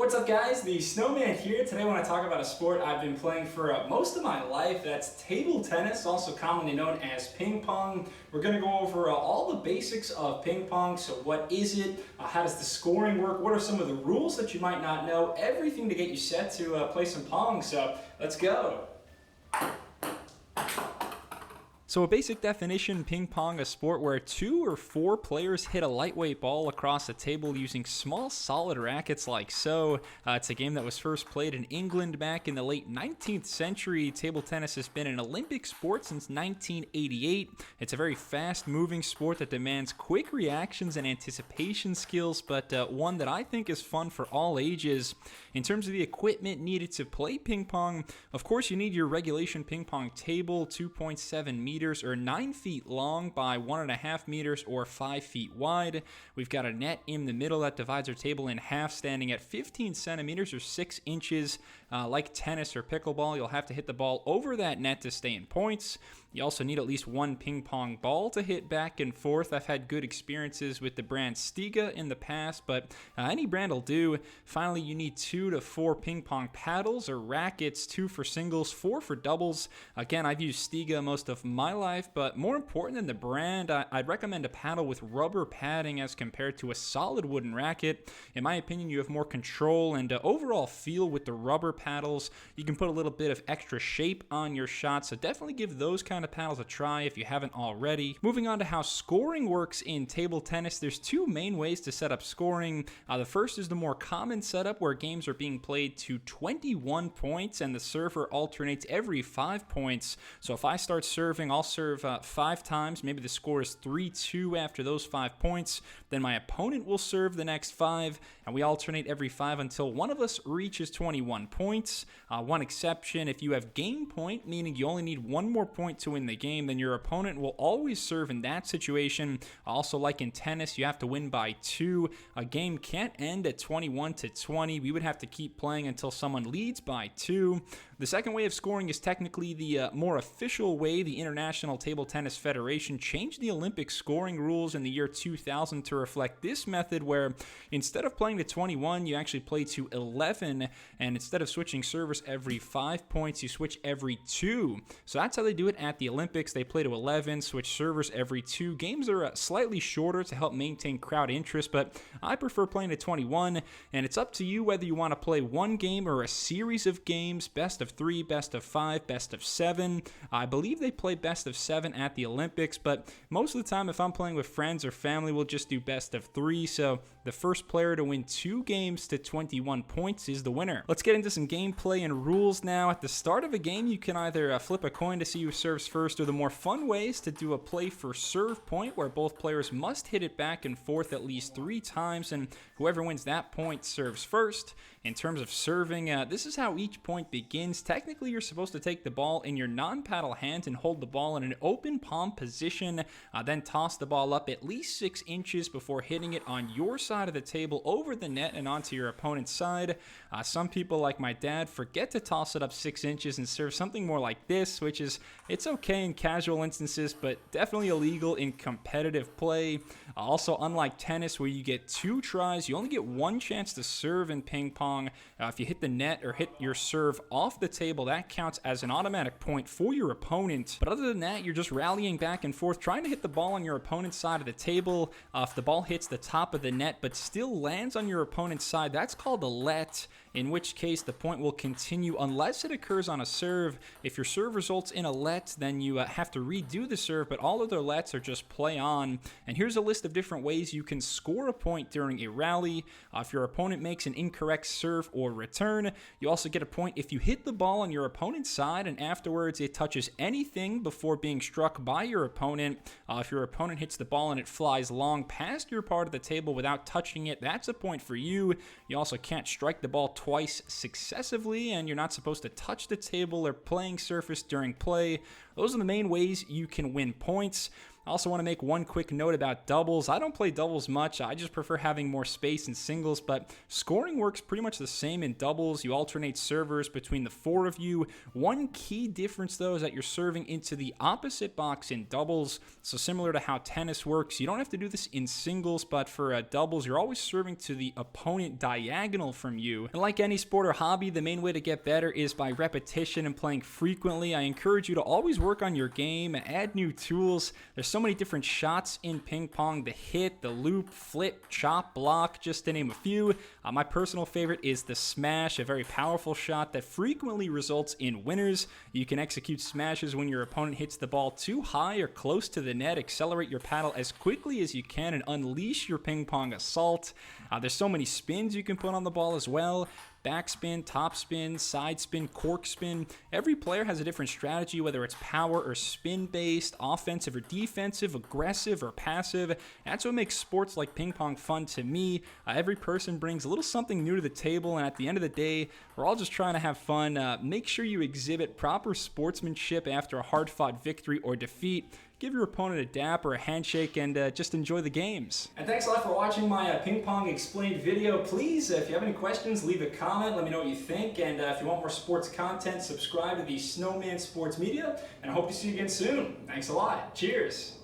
What's up guys, the Snowman here. Today I want to talk about a sport I've been playing for most of my life. That's table tennis, also commonly known as ping pong. We're going to go over all the basics of ping pong. So what is it? How does the scoring work? What are some of the rules that you might not know? Everything to get you set to play some pong. So let's go. So a basic definition, ping pong, a sport where 2 or 4 players hit a lightweight ball across a table using small solid rackets like so. It's a game that was first played in England back in the late 19th century. Table tennis has been an Olympic sport since 1988. It's a very fast moving sport that demands quick reactions and anticipation skills, but one that I think is fun for all ages. In terms of the equipment needed to play ping pong, of course you need your regulation ping pong table, 2.7 meters or 9 feet long by 1.5 meters or 5 feet wide. We've got a net in the middle that divides our table in half, standing at 15 centimeters or 6 inches. Like tennis or pickleball, you'll have to hit the ball over that net to stay in points. You also need at least one ping pong ball to hit back and forth. I've had good experiences with the brand Stiga in the past, but any brand will do. Finally, you need 2 to 4 ping pong paddles or rackets, 2 for singles, 4 for doubles. Again, I've used Stiga most of my life, but more important than the brand, I'd recommend a paddle with rubber padding as compared to a solid wooden racket. In my opinion, you have more control and overall feel with the rubber paddles. You can put a little bit of extra shape on your shot, so definitely give those kind of paddles a try if you haven't already. Moving on to how scoring works in table tennis, there's 2 main ways to set up scoring. The first is the more common setup where games are being played to 21 points and the server alternates every 5 points. So if I start serving, I'll serve 5 times. Maybe the score is 3-2 after those 5 points. Then my opponent will serve the next 5, and we alternate every 5 until one of us reaches 21 points. One exception, if you have game point, meaning you only need 1 more point to win the game, then your opponent will always serve in that situation. Also, like in tennis, you have to win by 2. A game can't end at 21-20. We would have to keep playing until someone leads by 2. The second way of scoring is technically the more official way. The International Table Tennis Federation changed the Olympic scoring rules in the year 2000 to reflect this method, where instead of playing to 21, you actually play to 11, and instead of switching servers every 5 points, you switch every 2. So that's how they do it at the Olympics. They play to 11, switch servers every 2. Games are slightly shorter to help maintain crowd interest, but I prefer playing to 21, and it's up to you whether you want to play one game or a series of games, best of 3, best of 5, best of 7. I believe they play best of 7 at the Olympics, but most of the time if I'm playing with friends or family, we'll just do best of 3. So the first player to win 2 games to 21 points is the winner. Let's get into some gameplay and rules now. At the start of a game, you can either flip a coin to see who serves first, or the more fun ways to do a play for serve point, where both players must hit it back and forth at least 3 times, and whoever wins that point serves first. In terms of serving, this is how each point begins. Technically, you're supposed to take the ball in your non-paddle hand and hold the ball in an open palm position, then toss the ball up at least 6 inches before hitting it on your side of the table over the net and onto your opponent's side. Some people, like my dad, forget to toss it up 6 inches and serve something more like this, which is, it's okay in casual instances, but definitely illegal in competitive play. Also, unlike tennis where you get 2 tries, you only get 1 chance to serve in ping pong. If you hit the net or hit your serve off the table, that counts as an automatic point for your opponent. But other than that, you're just rallying back and forth, trying to hit the ball on your opponent's side of the table. If the ball hits the top of the net but still lands on your opponent's side, that's called a let, in which case the point will continue unless it occurs on a serve. If your serve results in a let, then you have to redo the serve, but all other lets are just play on. And here's a list of different ways you can score a point during a rally. If your opponent makes an incorrect serve or return, you also get a point if you hit the ball on your opponent's side and afterwards it touches anything before being struck by your opponent. If your opponent hits the ball and it flies long past your part of the table without touching it, that's a point for you. You also can't strike the ball twice successively, and you're not supposed to touch the table or playing surface during play. those are the main ways you can win points. I also want to make one quick note about doubles. I don't play doubles much. I just prefer having more space in singles, but scoring works pretty much the same in doubles. You alternate servers between the 4 of you. One key difference, though, is that you're serving into the opposite box in doubles. So similar to how tennis works, you don't have to do this in singles, but for doubles, you're always serving to the opponent diagonal from you. And like any sport or hobby, the main way to get better is by repetition and playing frequently. I encourage you to always work on your game, add new tools. There's so many different shots in ping pong: the hit, the loop, flip, chop, block, just to name a few. My personal favorite is the smash, a very powerful shot that frequently results in winners. You can execute smashes when your opponent hits the ball too high or close to the net, accelerate your paddle as quickly as you can, and unleash your ping pong assault. There's so many spins you can put on the ball as well. Backspin, topspin, side spin, cork spin. Every player has a different strategy, whether it's power or spin based, offensive or defensive, aggressive or passive. That's what makes sports like ping pong fun to me. Every person brings a little something new to the table, and at the end of the day, we're all just trying to have fun. Make sure you exhibit proper sportsmanship after a hard-fought victory or defeat. Give your opponent a dap or a handshake, and just enjoy the games. And thanks a lot for watching my ping pong explained video. Please, if you have any questions, leave a comment. Let me know what you think. And if you want more sports content, subscribe to the Snowman Sports Media. And I hope to see you again soon. Thanks a lot. Cheers.